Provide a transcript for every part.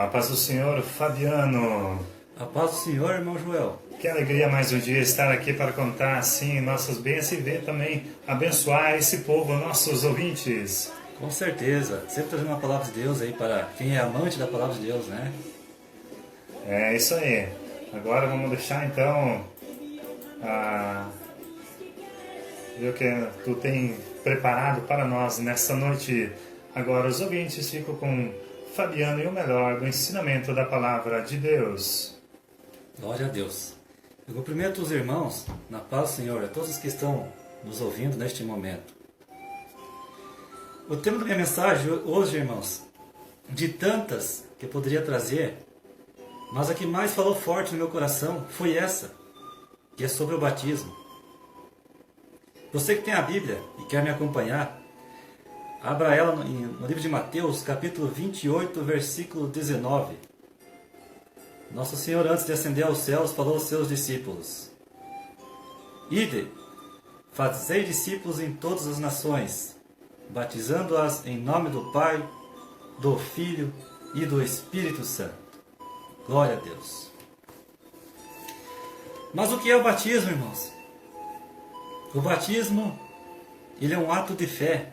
A paz do Senhor, Fabiano. A paz do Senhor, irmão Joel. Que alegria mais um dia estar aqui para contar, assim, nossas bênçãos e ver também, abençoar esse povo, nossos ouvintes. Com certeza. Sempre trazendo uma palavra de Deus aí para quem é amante da palavra de Deus, né? É isso aí. Agora vamos deixar então ver o que tu tem preparado para nós nessa noite. Agora os ouvintes ficam com Fabiano e o melhor do ensinamento da palavra de Deus. Glória a Deus. Eu cumprimento os irmãos na paz do Senhor, a todos que estão nos ouvindo neste momento. O tema da minha mensagem hoje, irmãos, de tantas que eu poderia trazer, mas a que mais falou forte no meu coração foi essa, que é sobre o batismo. Você que tem a Bíblia e quer me acompanhar, abra ela no livro de Mateus, capítulo 28, versículo 19. Nosso Senhor, antes de ascender aos céus, falou aos seus discípulos: Ide, fazei discípulos em todas as nações, batizando-as em nome do Pai, do Filho e do Espírito Santo. Glória a Deus. Mas o que é o batismo, irmãos? O batismo, ele é um ato de fé.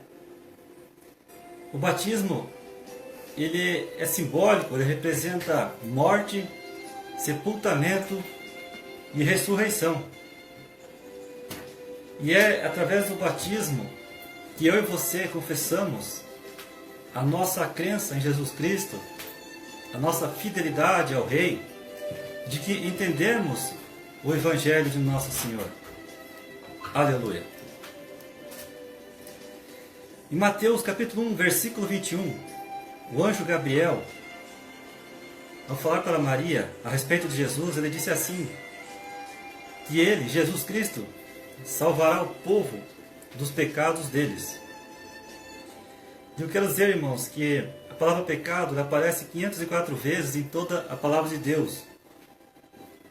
O batismo, ele é simbólico, ele representa morte, sepultamento e ressurreição. E é através do batismo que eu e você confessamos a nossa crença em Jesus Cristo, a nossa fidelidade ao Rei, de que entendemos o Evangelho de Nosso Senhor. Aleluia. Em Mateus capítulo 1, versículo 21, o anjo Gabriel, ao falar para Maria a respeito de Jesus, ele disse assim, que ele, Jesus Cristo, salvará o povo dos pecados deles. E eu quero dizer, irmãos, que a palavra pecado aparece 504 vezes em toda a palavra de Deus.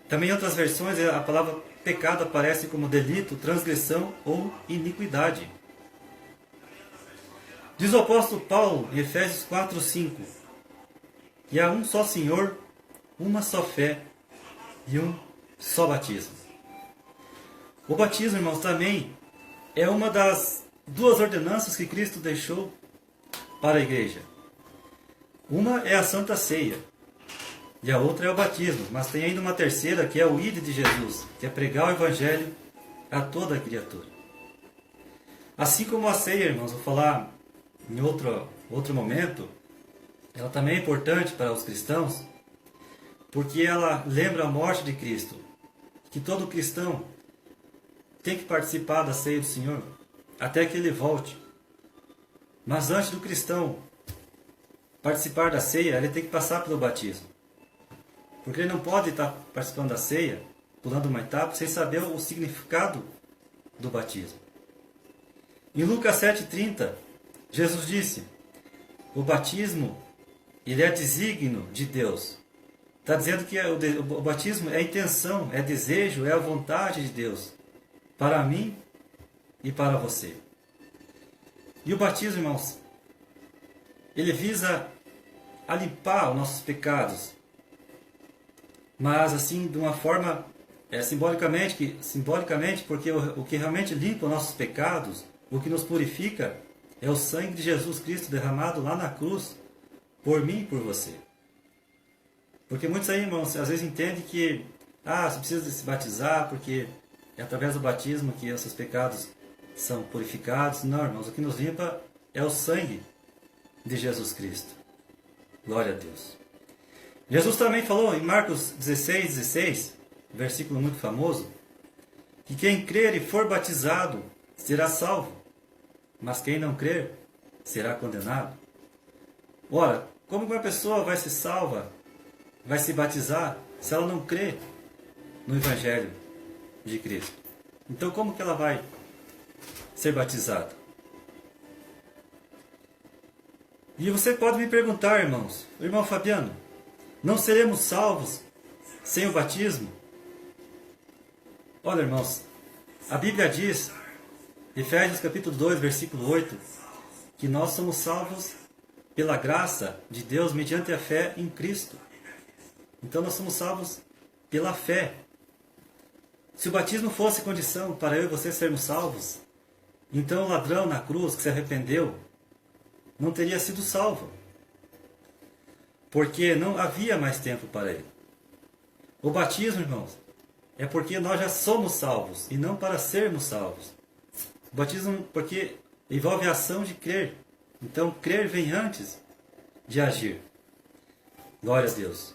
Também em outras versões a palavra pecado aparece como delito, transgressão ou iniquidade. Diz o apóstolo Paulo em Efésios 4:5, que há um só Senhor, uma só fé e um só batismo. O batismo, irmãos, também é uma das duas ordenanças que Cristo deixou para a igreja. Uma é a Santa Ceia e a outra é o batismo, mas tem ainda uma terceira que é o Ide de Jesus, que é pregar o Evangelho a toda a criatura. Assim como a ceia, irmãos, vou falar em outro momento, ela também é importante para os cristãos, porque ela lembra a morte de Cristo, que todo cristão tem que participar da ceia do Senhor, até que Ele volte. Mas antes do cristão participar da ceia, ele tem que passar pelo batismo. Porque ele não pode estar participando da ceia, pulando uma etapa, sem saber o significado do batismo. Em Lucas 7,30, Jesus disse, o batismo, ele é desígnio de Deus. Está dizendo que o batismo é a intenção, é desejo, é a vontade de Deus, para mim e para você. E o batismo, irmãos, ele visa a limpar os nossos pecados, mas assim, de uma forma simbolicamente, porque o que realmente limpa os nossos pecados, o que nos purifica, é o sangue de Jesus Cristo derramado lá na cruz, por mim e por você. Porque muitos aí, irmãos, às vezes entendem que você precisa se batizar, porque é através do batismo que esses pecados são purificados. Não, irmãos, o que nos limpa é o sangue de Jesus Cristo. Glória a Deus. Jesus também falou em Marcos 16, versículo muito famoso, que quem crer e for batizado será salvo, mas quem não crer será condenado. Ora, como uma pessoa vai ser salva, vai se batizar, se ela não crê no Evangelho de Cristo? Então como que ela vai ser batizada? E você pode me perguntar, irmãos, irmão Fabiano, não seremos salvos sem o batismo? Olha, irmãos, a Bíblia diz, Efésios capítulo 2, versículo 8, que nós somos salvos pela graça de Deus mediante a fé em Cristo. Então nós somos salvos pela fé. Se o batismo fosse condição para eu e você sermos salvos, então o ladrão na cruz que se arrependeu não teria sido salvo, porque não havia mais tempo para ele. O batismo, irmãos, é porque nós já somos salvos e não para sermos salvos. O batismo porque envolve a ação de crer. Então, crer vem antes de agir. Glória a Deus.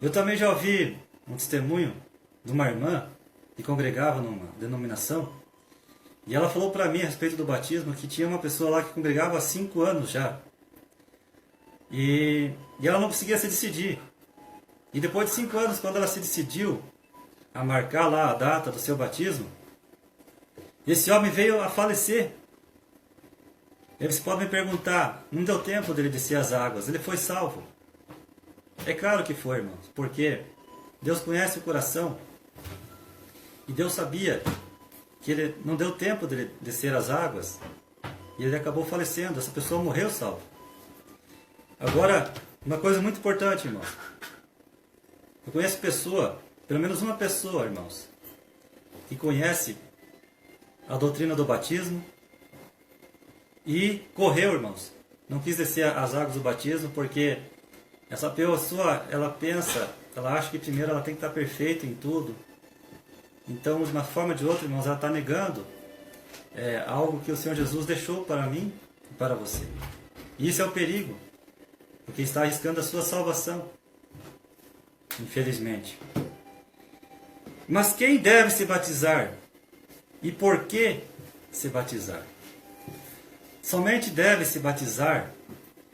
Eu também já ouvi um testemunho de uma irmã que congregava numa denominação, e ela falou para mim a respeito do batismo que tinha uma pessoa lá que congregava há 5 anos já. E ela não conseguia se decidir. E depois de 5 anos, quando ela se decidiu a marcar lá a data do seu batismo, esse homem veio a falecer. Eles podem me perguntar, não deu tempo dele descer as águas, ele foi salvo? É claro que foi, irmãos, porque Deus conhece o coração. E Deus sabia que ele não deu tempo dele descer as águas, e ele acabou falecendo, essa pessoa morreu salvo. Agora, uma coisa muito importante, irmãos. Eu conheço pessoa, pelo menos uma pessoa, irmãos, que conhece a doutrina do batismo e correu, irmãos. Não quis descer as águas do batismo porque essa pessoa, ela pensa, ela acha que primeiro ela tem que estar perfeita em tudo. Então, de uma forma ou de outra, irmãos, ela está negando algo que o Senhor Jesus deixou para mim e para você. E isso é o perigo, porque está arriscando a sua salvação, infelizmente. Mas quem deve se batizar? E por que se batizar? Somente deve se batizar,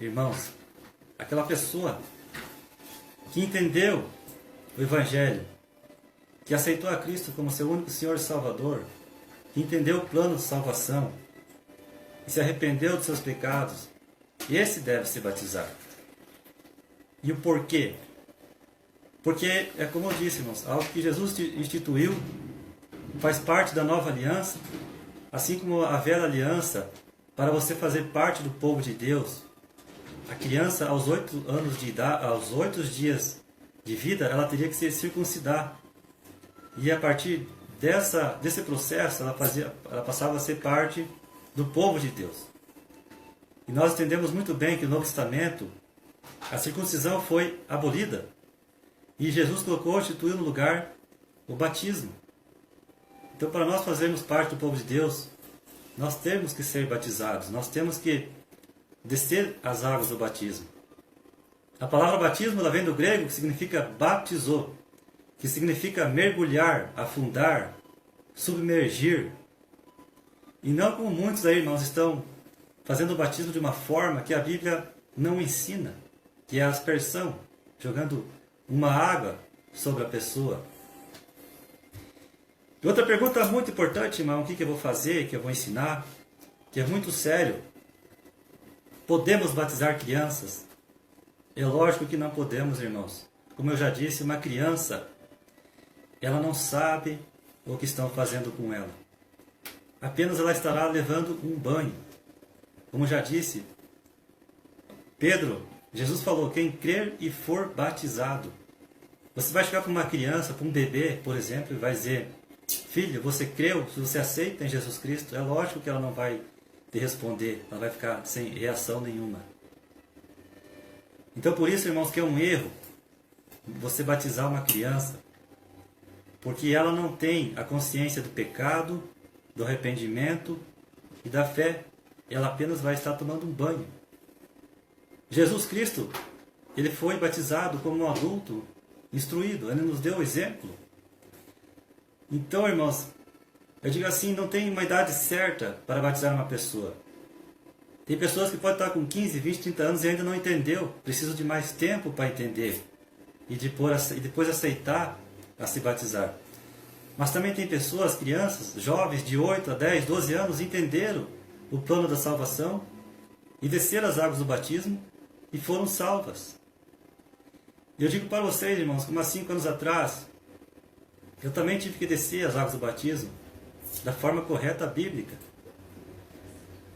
irmãos, aquela pessoa que entendeu o Evangelho, que aceitou a Cristo como seu único Senhor e Salvador, que entendeu o plano de salvação, e se arrependeu dos seus pecados, esse deve se batizar. E o porquê? Porque, é como eu disse, irmãos, algo que Jesus instituiu, faz parte da nova aliança, assim como a velha aliança, para você fazer parte do povo de Deus. A criança, aos 8 anos de idade, aos 8 dias de vida, ela teria que se circuncidar. E a partir desse processo, ela passava a ser parte do povo de Deus. E nós entendemos muito bem que no Novo Testamento, a circuncisão foi abolida. E Jesus instituiu no lugar o batismo. Então, para nós fazermos parte do povo de Deus, nós temos que ser batizados. Nós temos que descer as águas do batismo. A palavra batismo ela vem do grego, que significa batizou, que significa mergulhar, afundar, submergir. E não como muitos aí, irmãos, estão fazendo o batismo de uma forma que a Bíblia não ensina, que é a aspersão, jogando uma água sobre a pessoa. E outra pergunta muito importante, irmão, o que eu vou fazer, que eu vou ensinar, que é muito sério. Podemos batizar crianças? É lógico que não podemos, irmãos. Como eu já disse, uma criança, ela não sabe o que estão fazendo com ela. Apenas ela estará levando um banho. Como já disse, Jesus falou, quem crer e for batizado. Você vai chegar para uma criança, para um bebê, por exemplo, e vai dizer, filho, você creu? Se você aceita em Jesus Cristo, é lógico que ela não vai te responder, ela vai ficar sem reação nenhuma. Então por isso, irmãos, que é um erro você batizar uma criança, porque ela não tem a consciência do pecado, do arrependimento e da fé. Ela apenas vai estar tomando um banho. Jesus Cristo, ele foi batizado como um adulto instruído, ele nos deu o exemplo. Então, irmãos, eu digo assim, não tem uma idade certa para batizar uma pessoa. Tem pessoas que podem estar com 15, 20, 30 anos e ainda não entendeu, precisam de mais tempo para entender e depois aceitar a se batizar. Mas também tem pessoas, crianças, jovens de 8 a 10, 12 anos, entenderam o plano da salvação e desceram as águas do batismo e foram salvas. E eu digo para vocês, irmãos, como há 5 anos atrás, eu também tive que descer as águas do batismo da forma correta bíblica.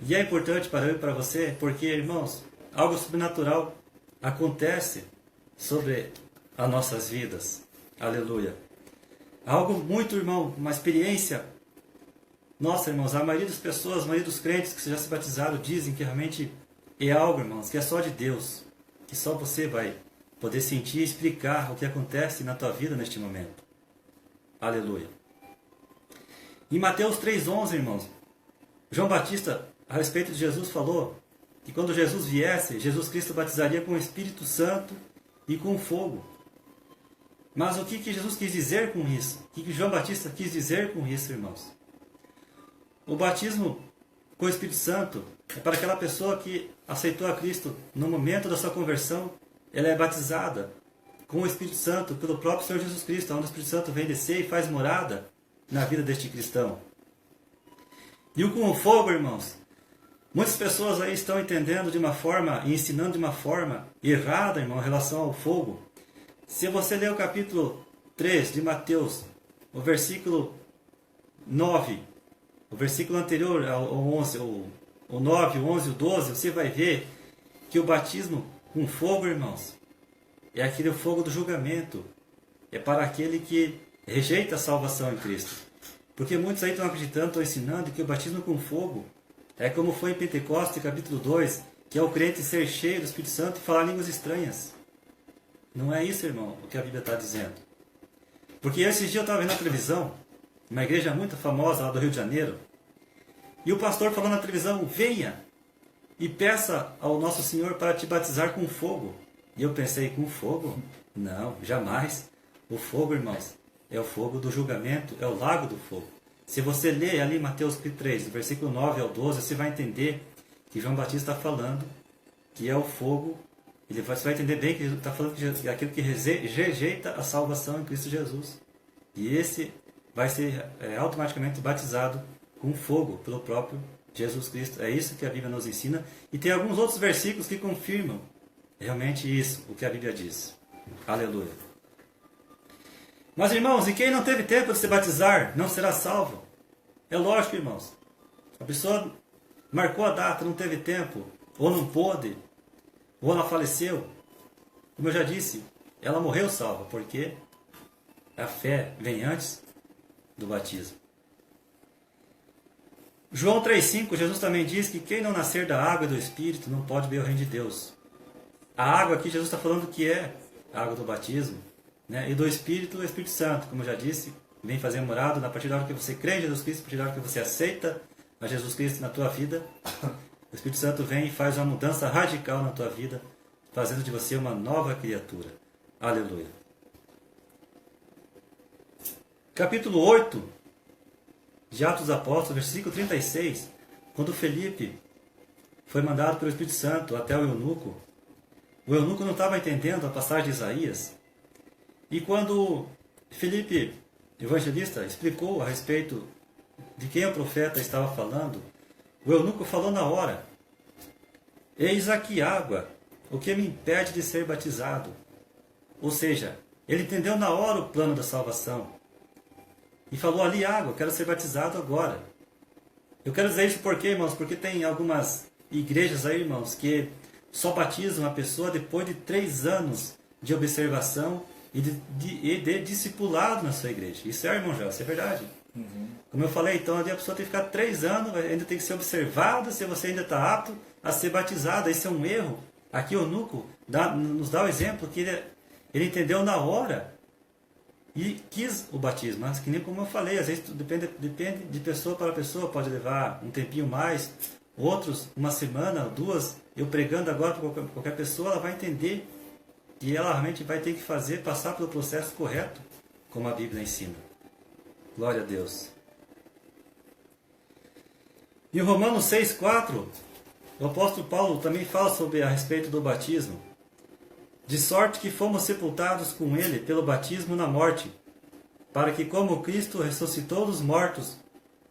E é importante para eu e para você, porque, irmãos, algo sobrenatural acontece sobre as nossas vidas. Aleluia. Algo muito, irmão, uma experiência. Nossa, irmãos, a maioria das pessoas, a maioria dos crentes que já se batizaram dizem que realmente é algo, irmãos, que é só de Deus. Que só você vai poder sentir e explicar o que acontece na tua vida neste momento. Aleluia. Em Mateus 3,11, irmãos, João Batista, a respeito de Jesus, falou que quando Jesus viesse, Jesus Cristo batizaria com o Espírito Santo e com fogo. Mas o que Jesus quis dizer com isso? O que João Batista quis dizer com isso, irmãos? O batismo com o Espírito Santo é para aquela pessoa que aceitou a Cristo no momento da sua conversão. Ela é batizada com o Espírito Santo pelo próprio Senhor Jesus Cristo, onde o Espírito Santo vem descer e faz morada na vida deste cristão. E o com o fogo, irmãos, muitas pessoas aí estão entendendo de uma forma e ensinando de uma forma errada, irmão, em relação ao fogo. Se você ler o capítulo 3 de Mateus, o versículo 9, o versículo anterior ao 11, o 9, o 11 e o 12, você vai ver que o batismo com fogo, irmãos, é aquele fogo do julgamento. É para aquele que rejeita a salvação em Cristo. Porque muitos aí estão acreditando, estão ensinando que o batismo com fogo é como foi em Pentecostes, capítulo 2, que é o crente ser cheio do Espírito Santo e falar línguas estranhas. Não é isso, irmão, o que a Bíblia está dizendo. Porque esses dias eu estava vendo na televisão, uma igreja muito famosa lá do Rio de Janeiro, e o pastor falou na televisão: venha e peça ao nosso Senhor para te batizar com fogo. E eu pensei: com fogo? Não, jamais. O fogo, irmãos, é o fogo do julgamento, é o lago do fogo. Se você ler ali Mateus 3, do versículo 9 ao 12, você vai entender que João Batista está falando que é o fogo. Você vai entender bem que ele está falando que é aquilo que rejeita a salvação em Cristo Jesus. E esse vai ser automaticamente batizado com fogo pelo próprio Jesus Cristo. É isso que a Bíblia nos ensina. E tem alguns outros versículos que confirmam realmente isso, o que a Bíblia diz. Aleluia. Mas, irmãos, e quem não teve tempo de se batizar não será salvo? É lógico, irmãos. A pessoa marcou a data, não teve tempo, ou não pôde, ou ela faleceu. Como eu já disse, ela morreu salva, porque a fé vem antes do batismo. João 3,5, Jesus também diz que quem não nascer da água e do Espírito não pode ver o reino de Deus. A água aqui, Jesus está falando que é a água do batismo, né? E do Espírito, o Espírito Santo, como eu já disse, vem fazer morada a partir da hora que você crê em Jesus Cristo, a partir da hora que você aceita a Jesus Cristo na tua vida. O Espírito Santo vem e faz uma mudança radical na tua vida, fazendo de você uma nova criatura. Aleluia. Capítulo 8 de Atos dos Apóstolos, versículo 36, quando Felipe foi mandado pelo Espírito Santo até o eunuco, o eunuco não estava entendendo a passagem de Isaías. E quando Felipe, evangelista, explicou a respeito de quem o profeta estava falando, o eunuco falou na hora: eis aqui água, o que me impede de ser batizado? Ou seja, ele entendeu na hora o plano da salvação. E falou ali: água, eu quero ser batizado agora. Eu quero dizer isso porque, irmãos, porque tem algumas igrejas aí, irmãos, que só batizam a pessoa depois de 3 anos de observação e de discipulado na sua igreja. Isso é, irmão, já, isso é verdade. Uhum. Como eu falei, então ali a pessoa tem que ficar 3 anos, ainda tem que ser observada se você ainda está apto a ser batizado. Isso é um erro. Aqui o eunuco nos dá o exemplo que ele entendeu na hora e quis o batismo. Mas que nem como eu falei, às vezes depende de pessoa para pessoa, pode levar um tempinho mais, outros uma semana, 2. Eu pregando agora para qualquer pessoa, ela vai entender que ela realmente vai ter que passar pelo processo correto, como a Bíblia ensina. Glória a Deus. Em Romanos 6,4, o apóstolo Paulo também fala a respeito do batismo. De sorte que fomos sepultados com ele pelo batismo na morte, para que como Cristo ressuscitou dos mortos,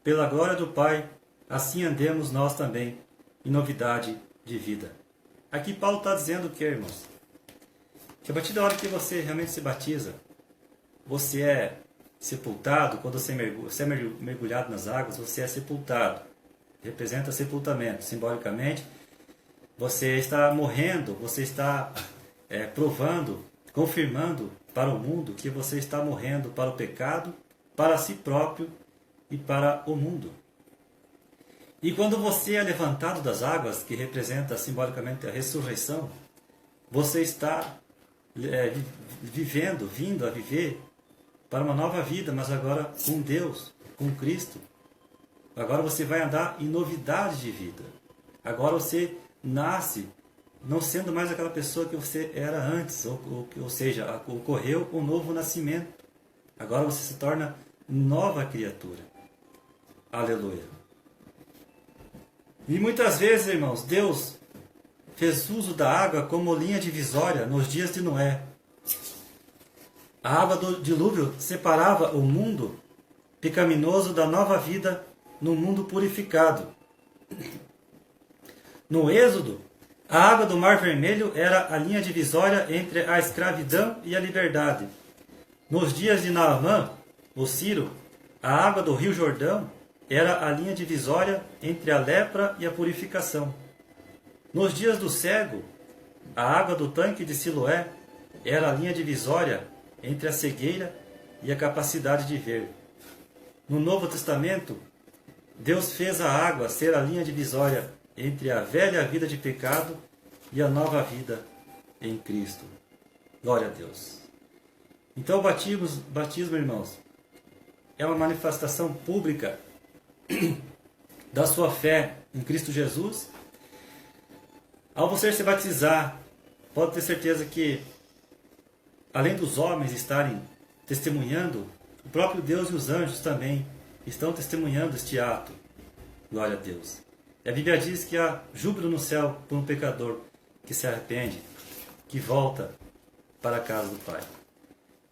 pela glória do Pai, assim andemos nós também, em novidade de vida. Aqui Paulo está dizendo o que, irmãos? Que a partir da hora que você realmente se batiza, você é sepultado. Quando você é mergulhado nas águas, você é sepultado. Representa sepultamento, simbolicamente. você está morrendo, você está provando, confirmando para o mundo que você está morrendo para o pecado, para si próprio e para o mundo. E quando você é levantado das águas, que representa simbolicamente a ressurreição, você está vindo a viver para uma nova vida, mas agora com Deus, com Cristo. Agora você vai andar em novidade de vida. Agora você nasce não sendo mais aquela pessoa que você era antes, ou seja, ocorreu um novo nascimento. Agora você se torna nova criatura. Aleluia. E muitas vezes, irmãos, Deus fez uso da água como linha divisória nos dias de Noé. A água do dilúvio separava o mundo pecaminoso da nova vida no mundo purificado. No Êxodo, a água do Mar Vermelho era a linha divisória entre a escravidão e a liberdade. Nos dias de Naamã, o Ciro, a água do Rio Jordão era a linha divisória entre a lepra e a purificação. Nos dias do cego, a água do tanque de Siloé era a linha divisória entre a cegueira e a capacidade de ver. No Novo Testamento, Deus fez a água ser a linha divisória entre a velha vida de pecado e a nova vida em Cristo. Glória a Deus. Então o batismo, irmãos, é uma manifestação pública da sua fé em Cristo Jesus. Ao você se batizar, pode ter certeza que, além dos homens estarem testemunhando, o próprio Deus e os anjos também estão testemunhando este ato. Glória a Deus. A Bíblia diz que há júbilo no céu por um pecador que se arrepende, que volta para a casa do Pai.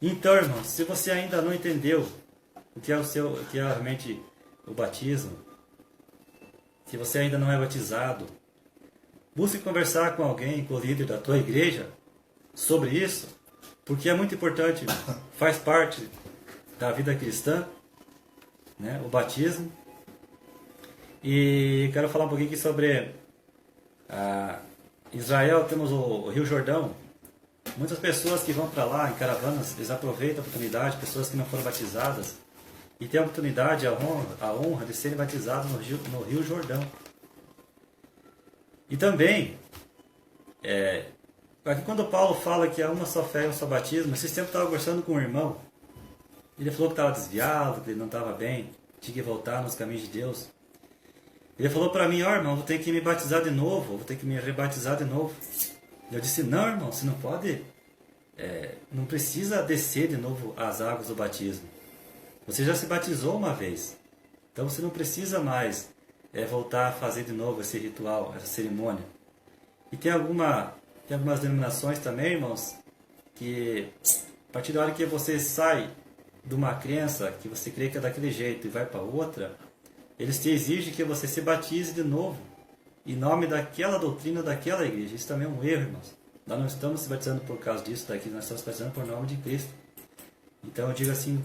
Então, irmãos, se você ainda não entendeu o que é realmente o batismo, se você ainda não é batizado, busque conversar com alguém, com o líder da tua igreja, sobre isso, porque é muito importante, faz parte da vida cristã, né, o batismo. E quero falar um pouquinho aqui sobre Israel. Temos o Rio Jordão. Muitas pessoas que vão para lá em caravanas, eles aproveitam a oportunidade, pessoas que não foram batizadas, e têm a oportunidade, a honra de serem batizados no Rio Jordão. E também, aqui quando Paulo fala que há uma só fé e um só batismo, esses tempos eu estava conversando com um irmão, ele falou que estava desviado, que ele não estava bem, tinha que voltar nos caminhos de Deus. Ele falou para mim, irmão, vou ter que me batizar de novo, vou ter que me rebatizar de novo. Eu disse, não, irmão, você não pode, não precisa descer de novo as águas do batismo. Você já se batizou uma vez, então você não precisa mais voltar a fazer de novo esse ritual, essa cerimônia. E tem algumas denominações também, irmãos, que a partir da hora que você sai de uma crença que você crê que é daquele jeito e vai para outra, eles te exigem que você se batize de novo, em nome daquela doutrina daquela igreja. Isso também é um erro, irmãos. Nós não estamos se batizando por causa disso daqui, nós estamos se batizando por nome de Cristo. Então eu digo assim,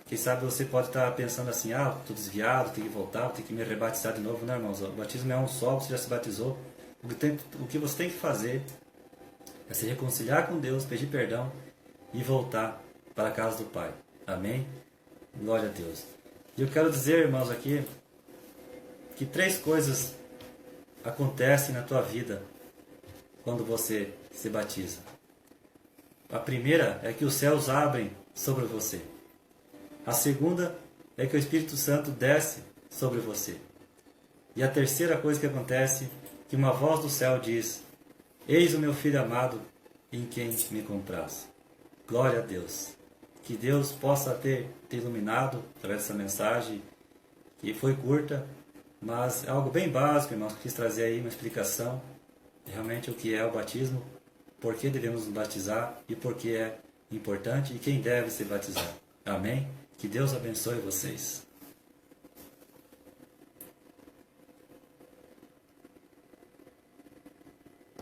quem sabe você pode estar pensando assim, estou desviado, tenho que voltar, tenho que me rebatizar de novo. Não, irmãos, o batismo é um só, você já se batizou. O que você tem que fazer é se reconciliar com Deus, pedir perdão e voltar para a casa do Pai. Amém? Glória a Deus. E eu quero dizer, irmãos, aqui, que 3 coisas acontecem na tua vida quando você se batiza. A primeira é que os céus abrem sobre você. A segunda é que o Espírito Santo desce sobre você. E a terceira coisa que acontece é que uma voz do céu diz, eis o meu Filho amado, em quem me compraz. Glória a Deus. Que Deus possa ter te iluminado através dessa mensagem, que foi curta, mas é algo bem básico, irmãos, que quis trazer aí uma explicação de realmente o que é o batismo, por que devemos nos batizar e por que é importante e quem deve se batizar. Amém? Que Deus abençoe vocês.